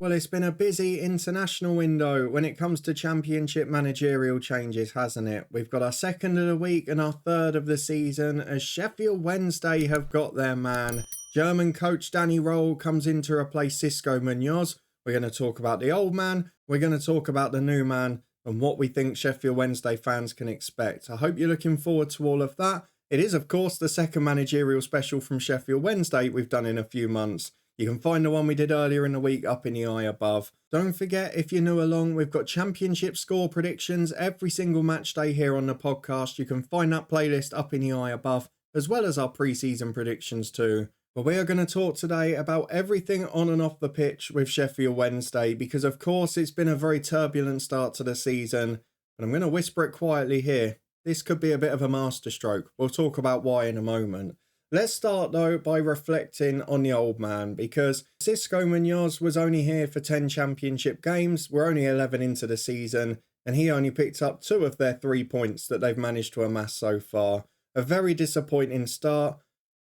Well, it's been a busy international window when it comes to championship managerial changes, hasn't it? We've got our second of the week and our third of the season as Sheffield Wednesday have got their man. German coach Danny Rohl comes in to replace Xisco Munoz. We're going to talk about the old man, we're going to talk about the new man and what we think Sheffield Wednesday fans can expect. I hope you're looking forward to all of that. It is, of course, the second managerial special from Sheffield Wednesday we've done in a few months. You can find the one we did earlier in the week up in the eye above. Don't forget, if you're new along, we've got championship score predictions every single match day here on the podcast. You can find that playlist up in the eye above, as well as our pre-season predictions too. But we are going to talk today about everything on and off the pitch with Sheffield Wednesday, because of course it's been a very turbulent start to the season. But I'm going to whisper it quietly here. This could be a bit of a masterstroke. We'll talk about why in a moment. Let's start though by reflecting on the old man, because Xisco Munoz was only here for 10 championship games. We're only 11 into the season and he only picked up 2 of their 3 points that they've managed to amass so far. A very disappointing start,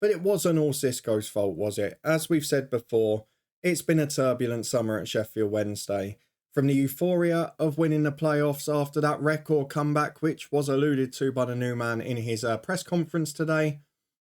but it wasn't all Xisco's fault, was it? As we've said before, it's been a turbulent summer at Sheffield Wednesday. From the euphoria of winning the playoffs after that record comeback, which was alluded to by the new man in his press conference today,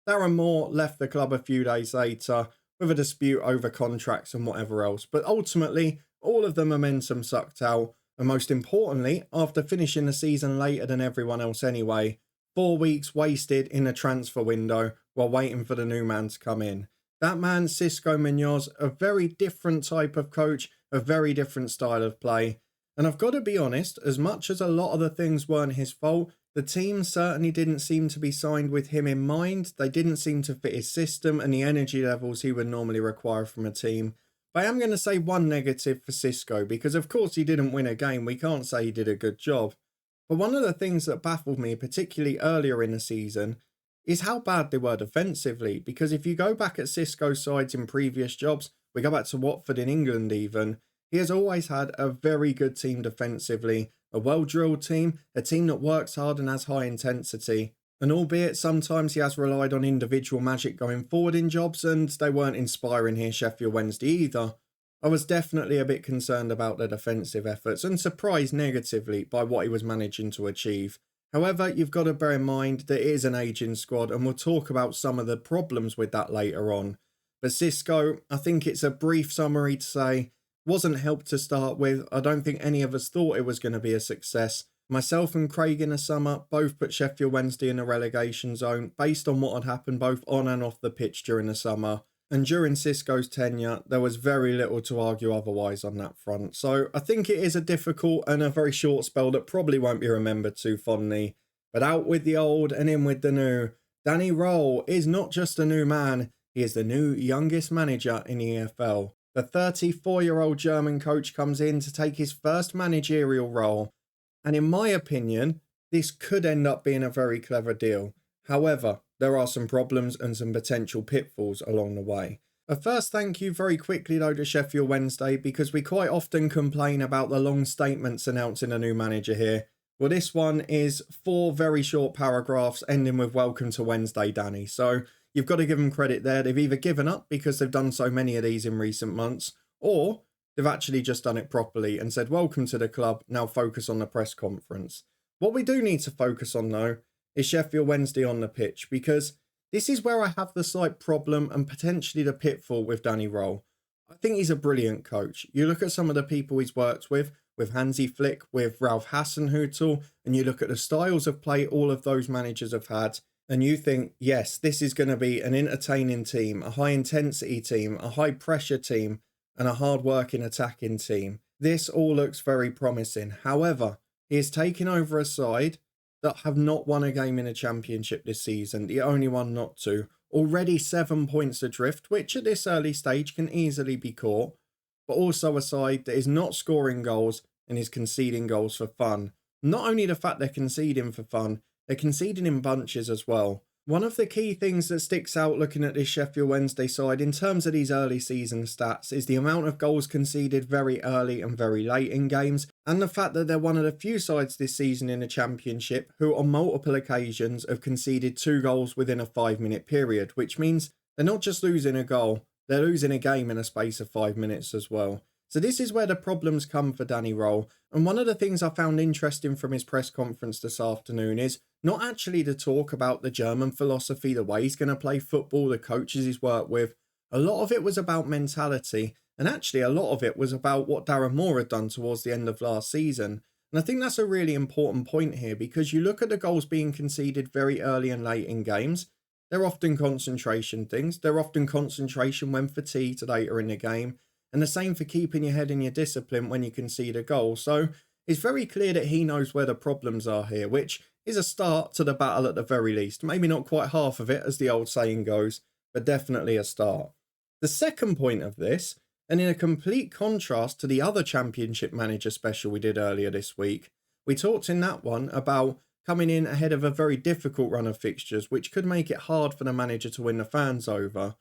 Darren Moore left the club a few days later with a dispute over contracts and whatever else. But ultimately, all of the momentum sucked out. And most importantly, after finishing the season later than everyone else anyway, 4 weeks wasted in the transfer window while waiting for the new man to come in. That man, Xisco Munoz, a very different type of coach, a very different style of play. And I've got to be honest, as much as a lot of the things weren't his fault, the team certainly didn't seem to be signed with him in mind. They didn't seem to fit his system and the energy levels he would normally require from a team. But I am going to say one negative for Xisco, because of course he didn't win a game. We can't say he did a good job. But one of the things that baffled me, particularly earlier in the season, is how bad they were defensively. Because if you go back at Xisco's sides in previous jobs, we go back to Watford in England even, he has always had a very good team defensively, a well-drilled team, a team that works hard and has high intensity. And albeit sometimes he has relied on individual magic going forward in jobs, and they weren't inspiring here Sheffield Wednesday either, I was definitely a bit concerned about the defensive efforts and surprised negatively by what he was managing to achieve. However, you've got to bear in mind that it is an ageing squad, and we'll talk about some of the problems with that later on. But Xisco, I think it's a brief summary to say, wasn't helped to start with. I don't think any of us thought it was going to be a success. Myself and Craig in the summer both put Sheffield Wednesday in the relegation zone based on what had happened both on and off the pitch during the summer. And during Xisco's tenure, there was very little to argue otherwise on that front. So I think it is a difficult and a very short spell that probably won't be remembered too fondly. But out with the old and in with the new. Danny Rohl is not just a new man, he is the new youngest manager in the EFL. The 34-year-old German coach comes in to take his first managerial role. And in my opinion, this could end up being a very clever deal. However, there are some problems and some potential pitfalls along the way. A first thank you very quickly though to Sheffield Wednesday, because we quite often complain about the long statements announcing a new manager here. Well, this one is 4 very short paragraphs ending with "Welcome to Wednesday, Danny." So you've got to give them credit there. They've either given up because they've done so many of these in recent months, or they've actually just done it properly and said, "Welcome to the club, now focus on the press conference." What we do need to focus on though is Sheffield Wednesday on the pitch, because this is where I have the slight problem and potentially the pitfall with Danny Rohl. I think he's a brilliant coach. You look at some of the people he's worked with Hansi Flick, with Ralph Hasenhüttl, and you look at the styles of play all of those managers have had, and you think, yes, this is going to be an entertaining team, a high-intensity team, a high-pressure team, and a hard-working attacking team. This all looks very promising. However, he is taking over a side that have not won a game in a championship this season, the only one not to. Already 7 points adrift, which at this early stage can easily be caught, but also a side that is not scoring goals and is conceding goals for fun. Not only the fact they're conceding for fun, they're conceding in bunches as well. One of the key things that sticks out looking at this Sheffield Wednesday side in terms of these early season stats is the amount of goals conceded very early and very late in games, and the fact that they're one of the few sides this season in the Championship who on multiple occasions have conceded 2 goals within a 5-minute period, which means they're not just losing a goal, they're losing a game in a space of 5 minutes as well. So this is where the problems come for Danny Rohl. And one of the things I found interesting from his press conference this afternoon is not actually to talk about the German philosophy, the way he's going to play football, the coaches he's worked with. A lot of it was about mentality. And actually a lot of it was about what Darren Moore had done towards the end of last season. And I think that's a really important point here, because you look at the goals being conceded very early and late in games. They're often concentration things. They're often concentration when fatigued later in the game. And the same for keeping your head in your discipline when you concede a goal. So it's very clear that he knows where the problems are here, which is a start to the battle at the very least. Maybe not quite half of it, as the old saying goes, but definitely a start. The second point of this, and in a complete contrast to the other Championship Manager special we did earlier this week, we talked in that one about coming in ahead of a very difficult run of fixtures, which could make it hard for the manager to win the fans over.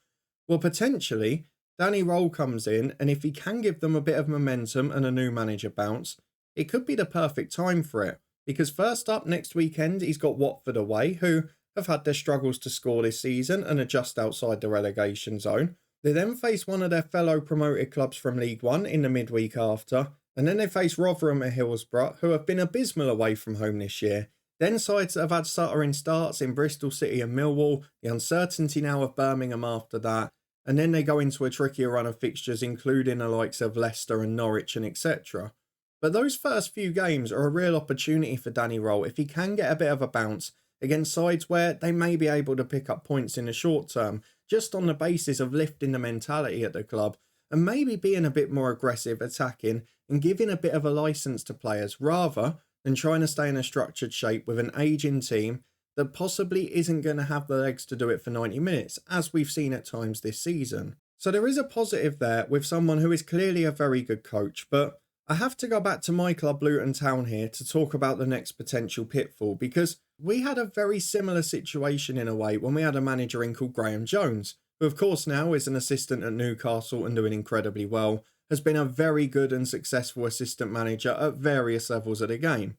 Well, potentially, Danny Rohl comes in, and if he can give them a bit of momentum and a new manager bounce, it could be the perfect time for it. Because first up next weekend, he's got Watford away, who have had their struggles to score this season and are just outside the relegation zone. They then face one of their fellow promoted clubs from League One in the midweek after, and then they face Rotherham at Hillsborough, who have been abysmal away from home this year. Then sides that have had stuttering starts in Bristol City and Millwall, the uncertainty now of Birmingham after that, and then they go into a trickier run of fixtures, including the likes of Leicester and Norwich and etc. But those first few games are a real opportunity for Danny Rohl if he can get a bit of a bounce against sides where they may be able to pick up points in the short term, just on the basis of lifting the mentality at the club and maybe being a bit more aggressive, attacking and giving a bit of a licence to players, rather than trying to stay in a structured shape with an ageing team that possibly isn't going to have the legs to do it for 90 minutes, as we've seen at times this season. So there is a positive there with someone who is clearly a very good coach, but I have to go back to my club Luton Town here to talk about the next potential pitfall, because we had a very similar situation in a way when we had a manager in called Graham Jones, who of course now is an assistant at Newcastle and doing incredibly well, has been a very good and successful assistant manager at various levels of the game.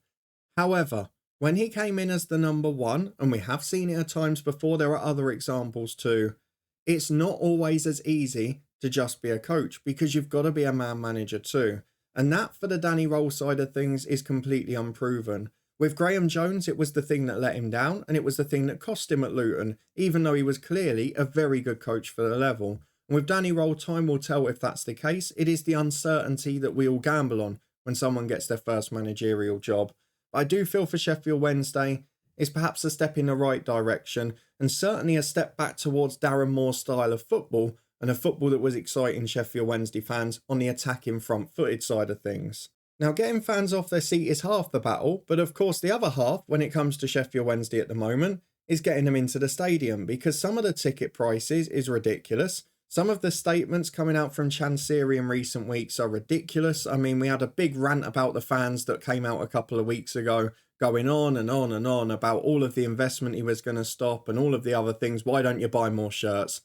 However, when he came in as the number one, and we have seen it at times before, there are other examples too, it's not always as easy to just be a coach, because you've got to be a man manager too. And that, for the Danny Rohl side of things, is completely unproven. With Graham Jones, it was the thing that let him down, and it was the thing that cost him at Luton, even though he was clearly a very good coach for the level. And with Danny Rohl, time will tell if that's the case. It is the uncertainty that we all gamble on when someone gets their first managerial job. I do feel for Sheffield Wednesday, it's perhaps a step in the right direction, and certainly a step back towards Darren Moore's style of football, and a football that was exciting Sheffield Wednesday fans on the attacking front-footed side of things. Now, getting fans off their seat is half the battle, but of course the other half, when it comes to Sheffield Wednesday at the moment, is getting them into the stadium, because some of the ticket prices is ridiculous. Some of the statements coming out from Chansiri in recent weeks are ridiculous. I mean, we had a big rant about the fans that came out a couple of weeks ago, going on and on and on about all of the investment he was going to stop and all of the other things. Why don't you buy more shirts?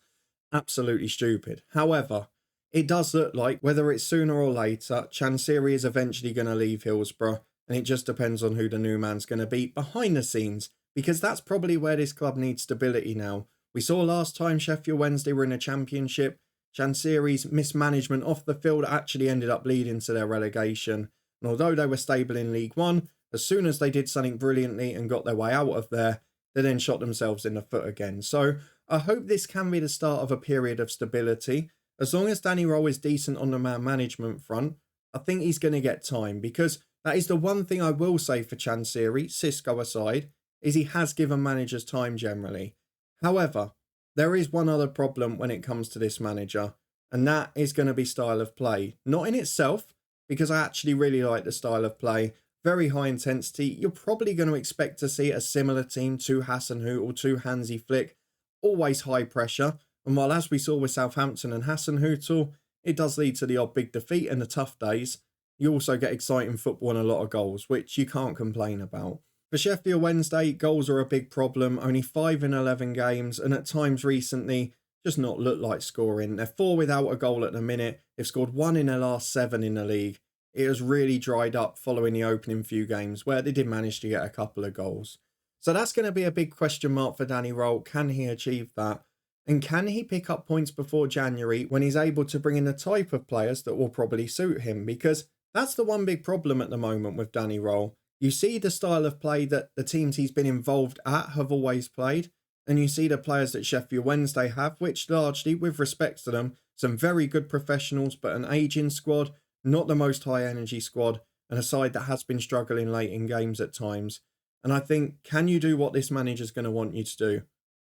Absolutely stupid. However, it does look like, whether it's sooner or later, Chansiri is eventually going to leave Hillsborough, and it just depends on who the new man's going to be behind the scenes, because that's probably where this club needs stability now. We saw last time Sheffield Wednesday were in a championship, Chansiri's mismanagement off the field actually ended up leading to their relegation. And although they were stable in League One, as soon as they did something brilliantly and got their way out of there, they then shot themselves in the foot again. So I hope this can be the start of a period of stability. As long as Danny Rohl is decent on the man management front, I think he's going to get time, because that is the one thing I will say for Chansiri, Xisco aside, is he has given managers time generally. However, there is one other problem when it comes to this manager, and that is going to be style of play. Not in itself, because I actually really like the style of play. Very high intensity. You're probably going to expect to see a similar team to Hasenhüttl, to Hansi Flick. Always high pressure. And while, as we saw with Southampton and Hasenhüttl, it does lead to the odd big defeat and the tough days, you also get exciting football and a lot of goals, which you can't complain about. For Sheffield Wednesday, goals are a big problem. Only 5 in 11 games, and at times recently, just not looked like scoring. They're 4 without a goal at the minute. They've scored 1 in their last 7 in the league. It has really dried up following the opening few games, where they did manage to get a couple of goals. So that's going to be a big question mark for Danny Rohl. Can he achieve that? And can he pick up points before January when he's able to bring in the type of players that will probably suit him? Because that's the one big problem at the moment with Danny Rohl. You see the style of play that the teams he's been involved at have always played, and you see the players that Sheffield Wednesday have, which largely, with respect to them, some very good professionals, but an ageing squad, not the most high energy squad, and a side that has been struggling late in games at times. And I think, can you do what this manager's going to want you to do?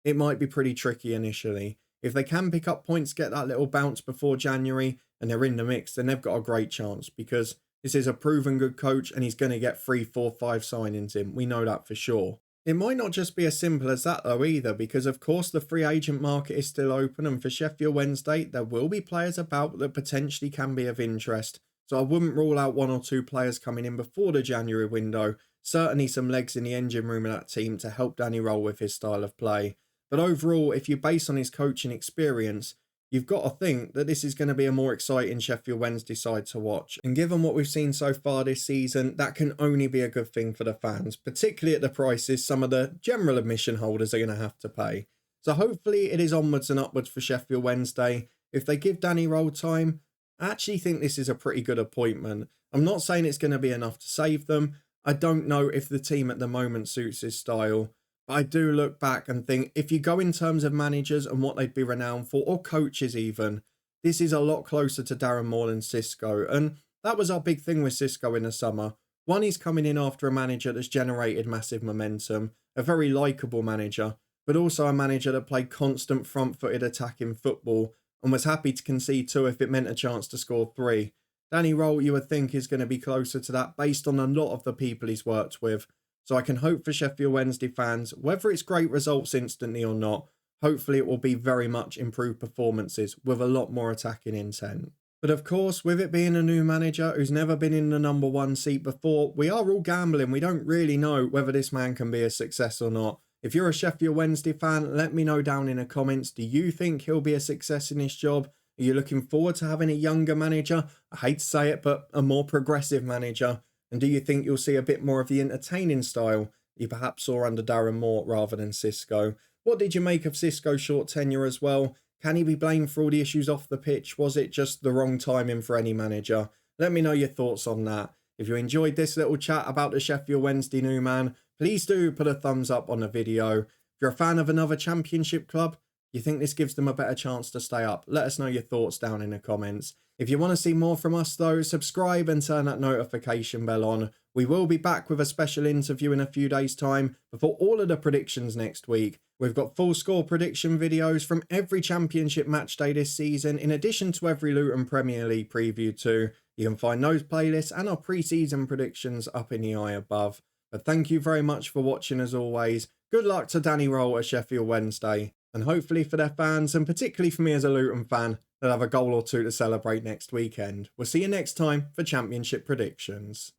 It might be pretty tricky initially. If they can pick up points, get that little bounce before January, and they're in the mix, then they've got a great chance, because this is a proven good coach and he's going to get 3, 4, 5 signings in. We know that for sure. It might not just be as simple as that though either, because of course the free agent market is still open, and for Sheffield Wednesday there will be players about that potentially can be of interest. So I wouldn't rule out 1 or 2 players coming in before the January window. Certainly some legs in the engine room of that team to help Danny Rohl with his style of play. But overall, if you base on his coaching experience, you've got to think that this is going to be a more exciting Sheffield Wednesday side to watch. And given what we've seen so far this season, that can only be a good thing for the fans, particularly at the prices some of the general admission holders are going to have to pay. So hopefully it is onwards and upwards for Sheffield Wednesday. If they give Danny Rohl time, I actually think this is a pretty good appointment. I'm not saying it's going to be enough to save them. I don't know if the team at the moment suits his style. I do look back and think, if you go in terms of managers and what they'd be renowned for, or coaches even, this is a lot closer to Darren Moore and Xisco. And that was our big thing with Xisco in the summer. One, he's coming in after a manager that's generated massive momentum, a very likeable manager, but also a manager that played constant front-footed attacking football and was happy to concede 2 if it meant a chance to score 3. Danny Rohl, you would think, is going to be closer to that based on a lot of the people he's worked with. So I can hope for Sheffield Wednesday fans, whether it's great results instantly or not, hopefully it will be very much improved performances with a lot more attacking intent. But of course, with it being a new manager who's never been in the number 1 seat before, we are all gambling. We don't really know whether this man can be a success or not. If you're a Sheffield Wednesday fan, let me know down in the comments. Do you think he'll be a success in this job? Are you looking forward to having a younger manager? I hate to say it, but a more progressive manager. And do you think you'll see a bit more of the entertaining style you perhaps saw under Darren Moore rather than Xisco? What did you make of Xisco's short tenure as well? Can he be blamed for all the issues off the pitch? Was it just the wrong timing for any manager? Let me know your thoughts on that. If you enjoyed this little chat about the Sheffield Wednesday new man, please do put a thumbs up on the video. If you're a fan of another championship club, you think this gives them a better chance to stay up? Let us know your thoughts down in the comments. If you want to see more from us though, subscribe and turn that notification bell on. We will be back with a special interview in a few days' time before all of the predictions next week. We've got full score prediction videos from every championship match day this season, in addition to every Luton Premier League preview too. You can find those playlists and our pre-season predictions up in the eye above. But thank you very much for watching as always. Good luck to Danny Rohl at Sheffield Wednesday. And hopefully for their fans, and particularly for me as a Luton fan, they'll have a goal or 2 to celebrate next weekend. We'll see you next time for Championship predictions.